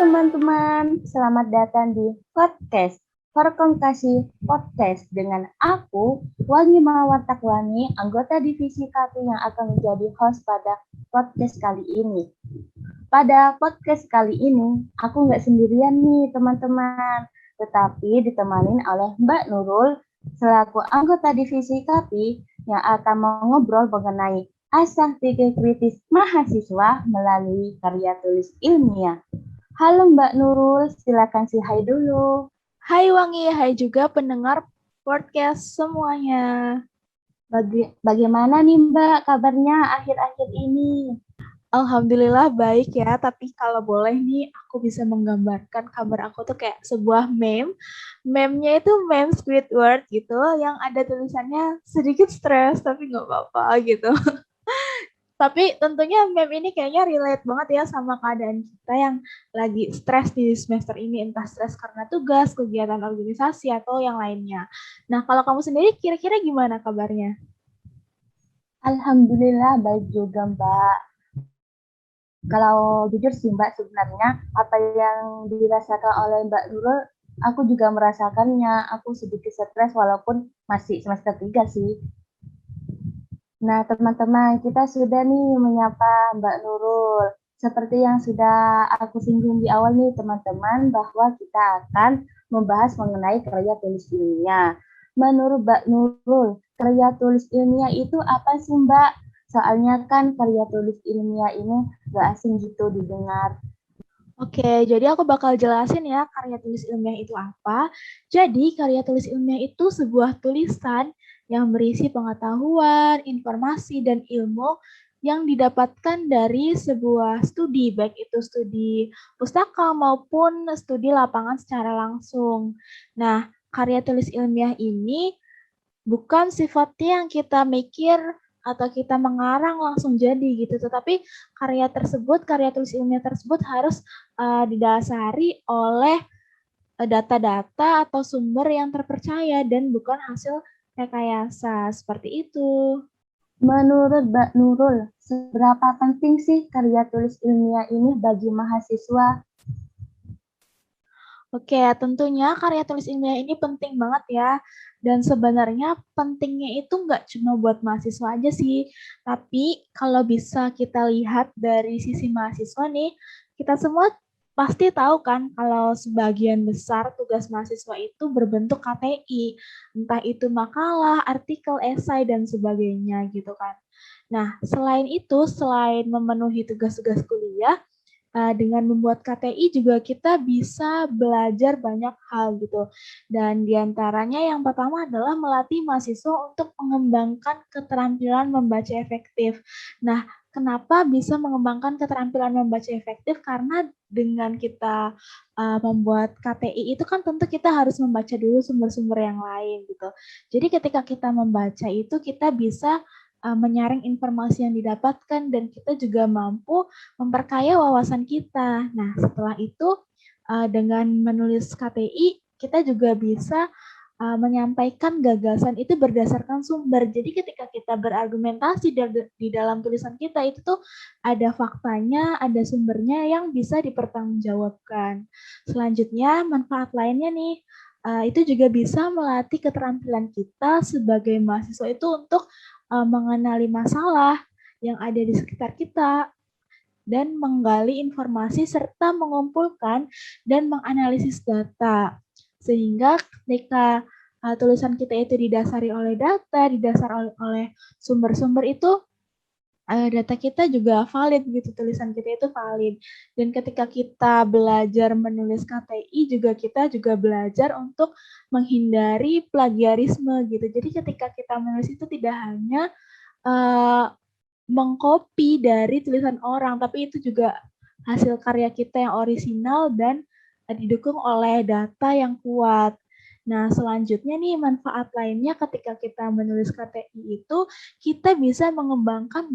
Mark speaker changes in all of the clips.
Speaker 1: teman-teman, selamat datang di podcast Perkomkasi Podcast dengan aku, Wangi Mawartakwani, anggota divisi KP yang akan menjadi host pada podcast kali ini. Pada podcast kali ini, aku nggak sendirian nih teman-teman, tetapi ditemani oleh Mbak Nurul, selaku anggota divisi KP yang akan mengobrol mengenai asah pikir kritis mahasiswa melalui karya tulis ilmiah. Halo Mbak Nurul, silakan si hai dulu.
Speaker 2: Hai Wangi, hai juga pendengar podcast semuanya.
Speaker 1: Bagaimana nih Mbak kabarnya akhir-akhir ini?
Speaker 2: Alhamdulillah baik ya, tapi kalau boleh nih aku bisa menggambarkan kabar aku tuh kayak sebuah meme. Meme-nya itu meme Squidward gitu, yang ada tulisannya sedikit stres tapi nggak apa-apa gitu. Tapi tentunya meme ini kayaknya relate banget ya sama keadaan kita yang lagi stres di semester ini, entah stres karena tugas, kegiatan organisasi, atau yang lainnya. Nah, kalau kamu sendiri kira-kira gimana kabarnya?
Speaker 1: Alhamdulillah baik juga Mbak. Kalau jujur sih Mbak, sebenarnya apa yang dirasakan oleh Mbak Nurul, aku juga merasakannya. Aku sedikit stres walaupun masih semester 3 sih. Nah, teman-teman, kita sudah nih menyapa Mbak Nurul. Seperti yang sudah aku singgung di awal nih, teman-teman, bahwa kita akan membahas mengenai karya tulis ilmiah. Menurut Mbak Nurul, karya tulis ilmiah itu apa sih, Mbak? Soalnya kan karya tulis ilmiah ini gak asing gitu didengar.
Speaker 2: Oke, jadi aku bakal jelasin ya karya tulis ilmiah itu apa. Jadi karya tulis ilmiah itu sebuah tulisan yang berisi pengetahuan, informasi, dan ilmu yang didapatkan dari sebuah studi, baik itu studi pustaka maupun studi lapangan secara langsung. Nah, karya tulis ilmiah ini bukan sifatnya yang kita mikir atau kita mengarang langsung jadi gitu, tetapi karya tulis ilmiah tersebut harus didasari oleh data-data atau sumber yang terpercaya dan bukan hasil rekayasa seperti itu.
Speaker 1: Menurut Mbak Nurul, seberapa penting sih karya tulis ilmiah ini bagi mahasiswa?
Speaker 2: Oke, tentunya karya tulis ilmiah ini penting banget ya. Dan sebenarnya pentingnya itu nggak cuma buat mahasiswa aja sih. Tapi kalau bisa kita lihat dari sisi mahasiswa nih, kita semua pasti tahu kan kalau sebagian besar tugas mahasiswa itu berbentuk KTI. Entah itu makalah, artikel, esai, dan sebagainya gitu kan. Nah, selain itu, selain memenuhi tugas-tugas kuliah, dengan membuat KTI juga kita bisa belajar banyak hal gitu. Dan diantaranya yang pertama adalah melatih mahasiswa untuk mengembangkan keterampilan membaca efektif. Nah, kenapa bisa mengembangkan keterampilan membaca efektif? Karena dengan kita membuat KTI itu kan tentu kita harus membaca dulu sumber-sumber yang lain gitu. Jadi ketika kita membaca itu kita bisa menyaring informasi yang didapatkan dan kita juga mampu memperkaya wawasan kita. Nah, setelah itu dengan menulis KTI kita juga bisa menyampaikan gagasan itu berdasarkan sumber. Jadi ketika kita berargumentasi di dalam tulisan kita itu tuh ada faktanya, ada sumbernya yang bisa dipertanggungjawabkan. Selanjutnya manfaat lainnya nih itu juga bisa melatih keterampilan kita sebagai mahasiswa itu untuk mengenali masalah yang ada di sekitar kita dan menggali informasi serta mengumpulkan dan menganalisis data. Sehingga ketika tulisan kita itu didasari oleh data, didasari oleh sumber-sumber itu, data kita juga valid gitu, tulisan kita itu valid. Dan ketika kita belajar menulis KTI juga kita juga belajar untuk menghindari plagiarisme gitu. Jadi ketika kita menulis itu tidak hanya mengcopy dari tulisan orang, tapi itu juga hasil karya kita yang orisinal dan didukung oleh data yang kuat. Nah, selanjutnya nih manfaat lainnya ketika kita menulis KTI itu kita bisa mengembangkan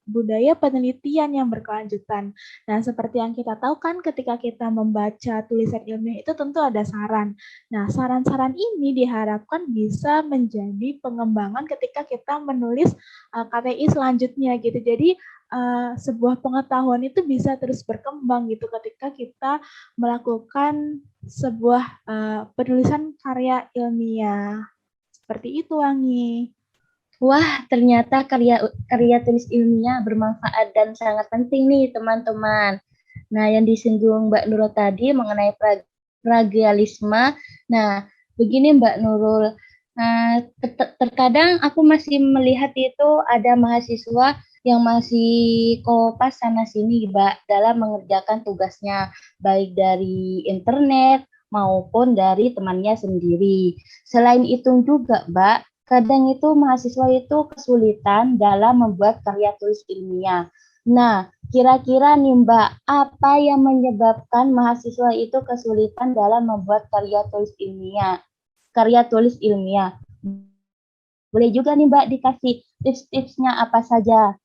Speaker 2: budaya penelitian yang berkelanjutan. Nah, seperti yang kita tahu kan ketika kita membaca tulisan ilmiah itu tentu ada saran. Nah, saran-saran ini diharapkan bisa menjadi pengembangan ketika kita menulis KTI selanjutnya gitu. Jadi sebuah pengetahuan itu bisa terus berkembang gitu ketika kita melakukan sebuah penulisan karya ilmiah. Seperti itu, Wangi.
Speaker 1: Wah, ternyata karya tulis ilmiah bermanfaat dan sangat penting nih, teman-teman. Nah, yang disinggung Mbak Nurul tadi mengenai plagiarisme. Nah, begini Mbak Nurul. Nah, terkadang aku masih melihat itu ada mahasiswa yang masih kopas sana sini, Mbak, dalam mengerjakan tugasnya, baik dari internet maupun dari temannya sendiri. Selain itu juga, Mbak, kadang itu mahasiswa itu kesulitan dalam membuat karya tulis ilmiah. Nah, kira-kira nih Mbak, apa yang menyebabkan mahasiswa itu kesulitan dalam membuat karya tulis ilmiah? Karya tulis ilmiah. Boleh juga nih Mbak dikasih tips-tipsnya apa saja?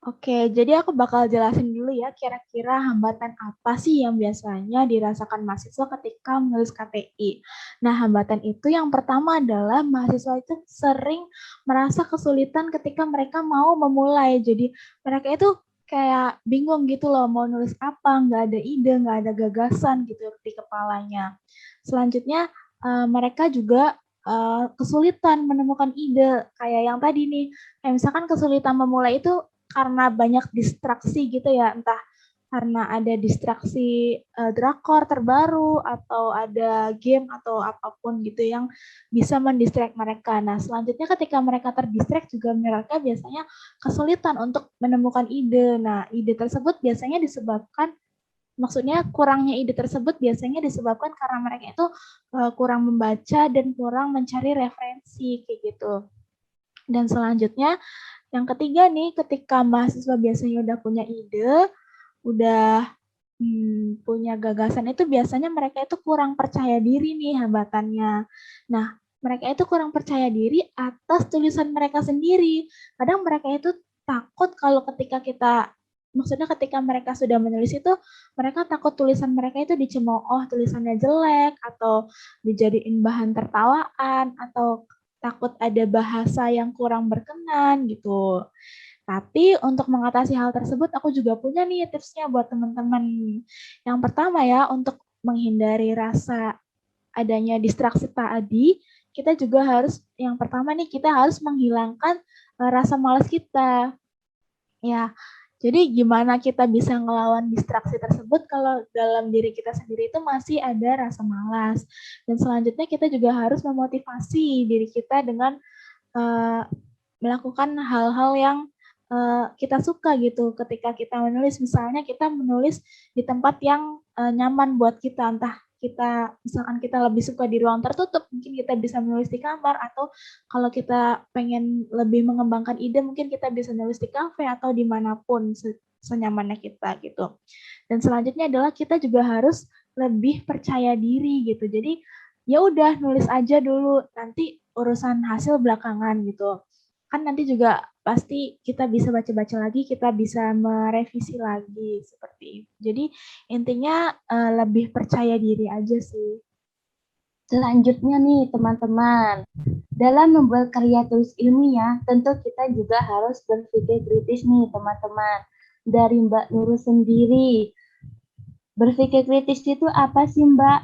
Speaker 2: Oke, jadi aku bakal jelasin dulu ya kira-kira hambatan apa sih yang biasanya dirasakan mahasiswa ketika menulis KTI. Nah, hambatan itu yang pertama adalah mahasiswa itu sering merasa kesulitan ketika mereka mau memulai. Jadi mereka itu kayak bingung gitu loh mau nulis apa, nggak ada ide, nggak ada gagasan gitu di kepalanya. Selanjutnya mereka juga kesulitan menemukan ide kayak yang tadi nih. Kayak misalkan kesulitan memulai itu karena banyak distraksi gitu ya, entah karena ada distraksi drakor terbaru atau ada game atau apapun gitu yang bisa mendistract mereka. Nah, selanjutnya ketika mereka terdistract juga mereka biasanya kesulitan untuk menemukan ide. Nah, ide tersebut biasanya disebabkan maksudnya kurangnya ide tersebut biasanya disebabkan karena mereka itu kurang membaca dan kurang mencari referensi kayak gitu. Dan selanjutnya yang ketiga nih, ketika mahasiswa biasanya udah punya ide, udah punya gagasan itu biasanya mereka itu kurang percaya diri nih hambatannya. Nah, mereka itu kurang percaya diri atas tulisan mereka sendiri. Kadang mereka itu takut kalau ketika kita, maksudnya ketika mereka sudah menulis itu, mereka takut tulisan mereka itu dicemooh, tulisannya jelek, atau dijadiin bahan tertawaan, atau takut ada bahasa yang kurang berkenan gitu. Tapi untuk mengatasi hal tersebut, aku juga punya nih tipsnya buat teman-teman. Yang pertama ya, untuk menghindari rasa adanya distraksi tadi, kita juga harus, yang pertama nih, kita harus menghilangkan rasa malas kita. Ya, jadi gimana kita bisa ngelawan distraksi tersebut kalau dalam diri kita sendiri itu masih ada rasa malas. Dan selanjutnya kita juga harus memotivasi diri kita dengan melakukan hal-hal yang kita suka gitu ketika kita menulis. Misalnya kita menulis di tempat yang nyaman buat kita, entah kita misalkan kita lebih suka di ruang tertutup, mungkin kita bisa menulis di kamar, atau kalau kita pengen lebih mengembangkan ide, mungkin kita bisa nulis di kafe atau dimanapun senyamannya kita gitu. Dan selanjutnya adalah kita juga harus lebih percaya diri gitu. Jadi ya udah nulis aja dulu, nanti urusan hasil belakangan gitu. Kan nanti juga pasti kita bisa baca-baca lagi, kita bisa merevisi lagi seperti itu. Jadi intinya lebih percaya diri aja sih.
Speaker 1: Selanjutnya nih teman-teman, dalam membuat karya tulis ilmiah, tentu kita juga harus berpikir kritis nih teman-teman. Dari Mbak Nurul sendiri, berpikir kritis itu apa sih Mbak?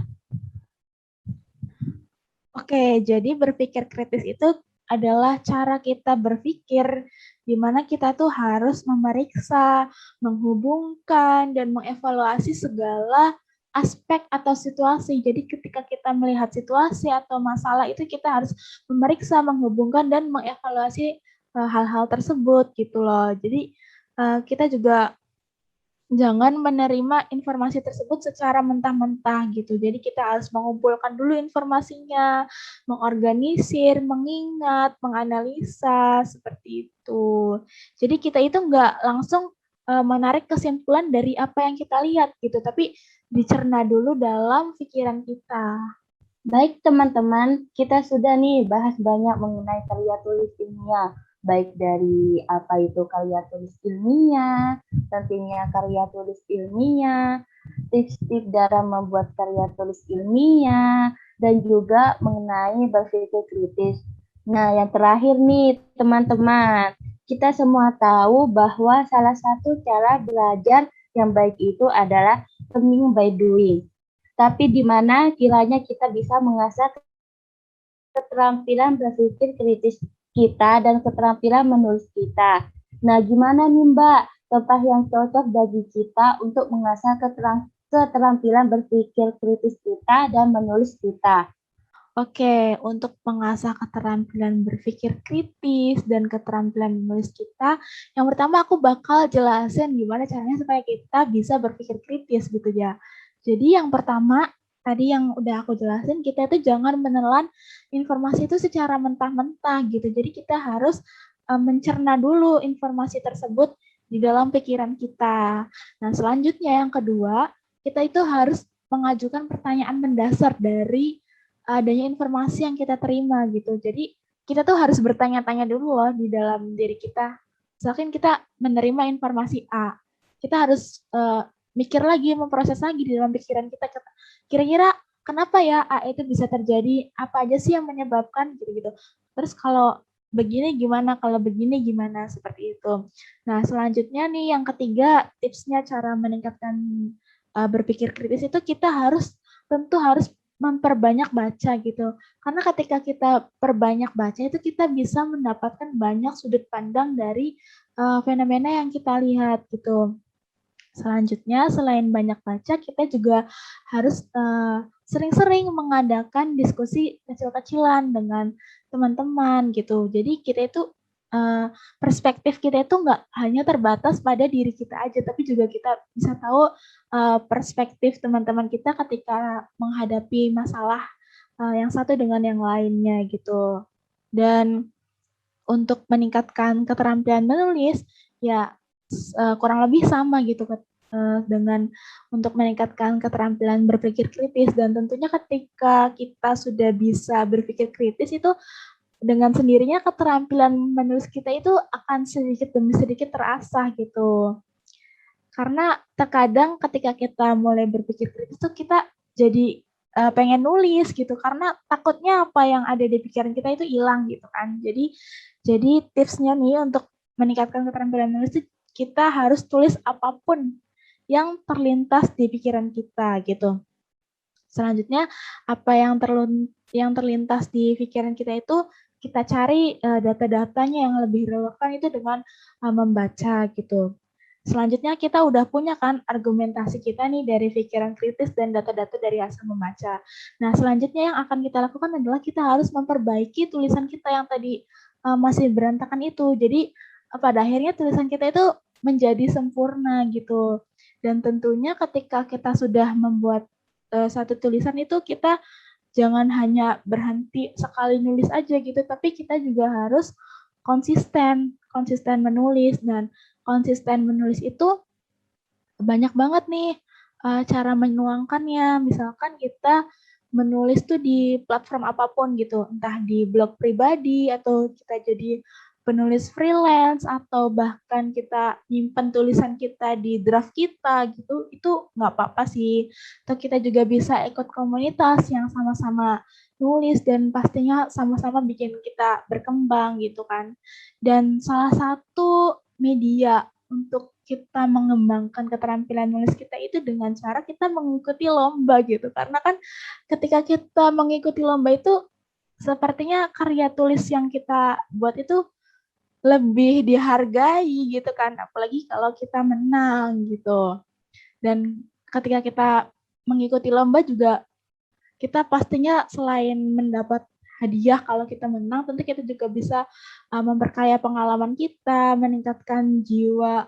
Speaker 2: Oke, jadi berpikir kritis itu adalah cara kita berpikir di mana kita tuh harus memeriksa, menghubungkan, dan mengevaluasi segala aspek atau situasi. Jadi ketika kita melihat situasi atau masalah itu kita harus memeriksa, menghubungkan, dan mengevaluasi hal-hal tersebut gitu loh. Jadi kita juga jangan menerima informasi tersebut secara mentah-mentah gitu. Jadi kita harus mengumpulkan dulu informasinya, mengorganisir, mengingat, menganalisa, seperti itu. Jadi kita itu nggak langsung menarik kesimpulan dari apa yang kita lihat gitu, tapi dicerna dulu dalam pikiran kita.
Speaker 1: Baik teman-teman, kita sudah nih bahas banyak mengenai karya tulis ilmiah. Baik dari apa itu karya tulis ilmiah, tentunya karya tulis ilmiah, tips-tips dalam membuat karya tulis ilmiah, dan juga mengenai berpikir kritis. Nah, yang terakhir nih teman-teman, kita semua tahu bahwa salah satu cara belajar yang baik itu adalah learning by doing. Tapi di mana kiranya kita bisa mengasah keterampilan berpikir kritis kita dan keterampilan menulis kita. Nah, gimana nih Mbak, contoh yang cocok bagi kita untuk mengasah keterampilan berpikir kritis kita dan menulis kita?
Speaker 2: Oke, untuk mengasah keterampilan berpikir kritis dan keterampilan menulis kita, yang pertama aku bakal jelasin gimana caranya supaya kita bisa berpikir kritis gitu ya. Jadi yang pertama, tadi yang udah aku jelasin, kita itu jangan menelan informasi itu secara mentah-mentah gitu. Jadi kita harus mencerna dulu informasi tersebut di dalam pikiran kita. Nah, selanjutnya yang kedua, kita itu harus mengajukan pertanyaan mendasar dari adanya informasi yang kita terima gitu. Jadi kita tuh harus bertanya-tanya dulu loh di dalam diri kita. Misalkan kita menerima informasi A, kita harus mikir lagi, memproses lagi di dalam pikiran kita. Kira-kira kenapa ya A itu bisa terjadi? Apa aja sih yang menyebabkan gitu-gitu. Terus kalau begini gimana, kalau begini gimana, seperti itu. Nah, selanjutnya nih yang ketiga, tipsnya cara meningkatkan berpikir kritis itu kita tentu harus memperbanyak baca gitu. Karena ketika kita perbanyak baca itu kita bisa mendapatkan banyak sudut pandang dari fenomena yang kita lihat gitu. Selanjutnya, selain banyak baca, kita juga harus sering-sering mengadakan diskusi kecil-kecilan dengan teman-teman gitu. Jadi kita itu perspektif kita itu nggak hanya terbatas pada diri kita aja, tapi juga kita bisa tahu perspektif teman-teman kita ketika menghadapi masalah yang satu dengan yang lainnya gitu. Dan untuk meningkatkan keterampilan menulis, ya kurang lebih sama gitu dengan untuk meningkatkan keterampilan berpikir kritis, dan tentunya ketika kita sudah bisa berpikir kritis itu dengan sendirinya keterampilan menulis kita itu akan sedikit demi sedikit terasah gitu. Karena terkadang ketika kita mulai berpikir kritis tuh kita jadi pengen nulis gitu karena takutnya apa yang ada di pikiran kita itu hilang gitu kan. Jadi tipsnya nih untuk meningkatkan keterampilan menulis itu kita harus tulis apapun yang terlintas di pikiran kita gitu. Selanjutnya apa yang terlintas di pikiran kita itu kita cari data-datanya yang lebih relevan itu dengan membaca gitu. Selanjutnya kita udah punya kan argumentasi kita nih dari pikiran kritis dan data-data dari hasil membaca. Nah, selanjutnya yang akan kita lakukan adalah kita harus memperbaiki tulisan kita yang tadi masih berantakan itu. Jadi pada akhirnya tulisan kita itu menjadi sempurna gitu. Dan tentunya ketika kita sudah membuat satu tulisan itu kita jangan hanya berhenti sekali nulis aja gitu, tapi kita juga harus konsisten menulis, dan konsisten menulis itu banyak banget nih cara menuangkannya. Misalkan kita menulis tuh di platform apapun gitu, entah di blog pribadi atau kita jadi penulis freelance atau bahkan kita nyimpen tulisan kita di draft kita gitu, itu nggak apa-apa sih. Atau kita juga bisa ikut komunitas yang sama-sama nulis dan pastinya sama-sama bikin kita berkembang gitu kan. Dan salah satu media untuk kita mengembangkan keterampilan nulis kita itu dengan cara kita mengikuti lomba gitu. Karena kan ketika kita mengikuti lomba itu sepertinya karya tulis yang kita buat itu lebih dihargai gitu kan, apalagi kalau kita menang gitu. Dan ketika kita mengikuti lomba juga kita pastinya selain mendapat hadiah kalau kita menang, tentu kita juga bisa memperkaya pengalaman kita, meningkatkan jiwa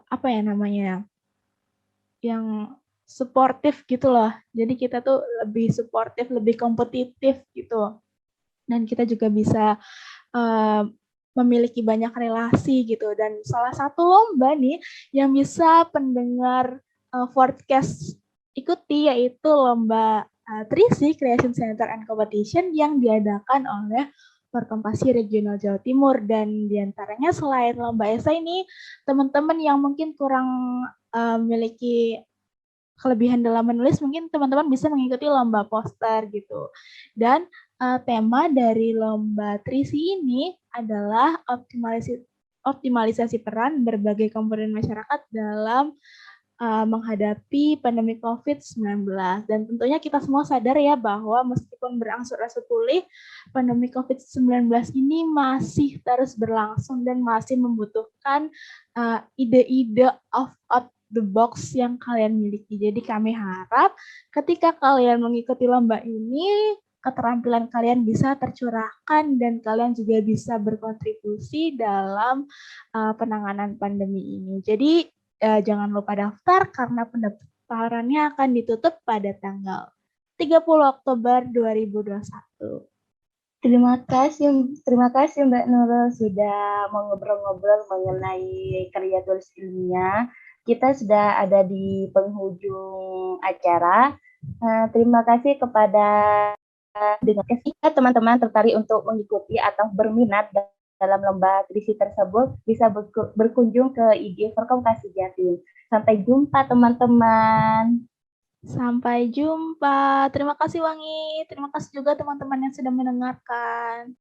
Speaker 2: apa ya namanya, yang suportif gitu loh. Jadi kita tuh lebih suportif, lebih kompetitif gitu. Dan kita juga bisa memiliki banyak relasi gitu. Dan salah satu lomba nih yang bisa pendengar podcast ikuti yaitu lomba 3C Creation Center and Competition yang diadakan oleh Perkompasi Regional Jawa Timur. Dan diantaranya selain lomba esai ini, teman-teman yang mungkin kurang memiliki kelebihan dalam menulis, mungkin teman-teman bisa mengikuti lomba poster gitu. Dan tema dari lomba 3C ini adalah optimalisasi peran berbagai komponen masyarakat dalam menghadapi pandemi COVID-19. Dan tentunya kita semua sadar ya bahwa meskipun berangsur-angsur pulih, pandemi COVID-19 ini masih terus berlangsung dan masih membutuhkan ide-ide out the box yang kalian miliki. Jadi kami harap ketika kalian mengikuti lomba ini, keterampilan kalian bisa tercurahkan dan kalian juga bisa berkontribusi dalam penanganan pandemi ini. Jadi jangan lupa daftar karena pendaftarannya akan ditutup pada tanggal 30 Oktober 2021.
Speaker 1: Terima kasih Mbak Nurul sudah mau ngobrol-ngobrol mengenai karya tulis ilmiah. Kita sudah ada di penghujung acara. Terima kasih kepada teman-teman tertarik untuk mengikuti atau berminat dalam lomba trisi tersebut bisa berkunjung ke IG Perkompasi Jatim. Sampai jumpa teman-teman.
Speaker 2: Sampai jumpa. Terima kasih Wangi. Terima kasih juga teman-teman yang sudah mendengarkan.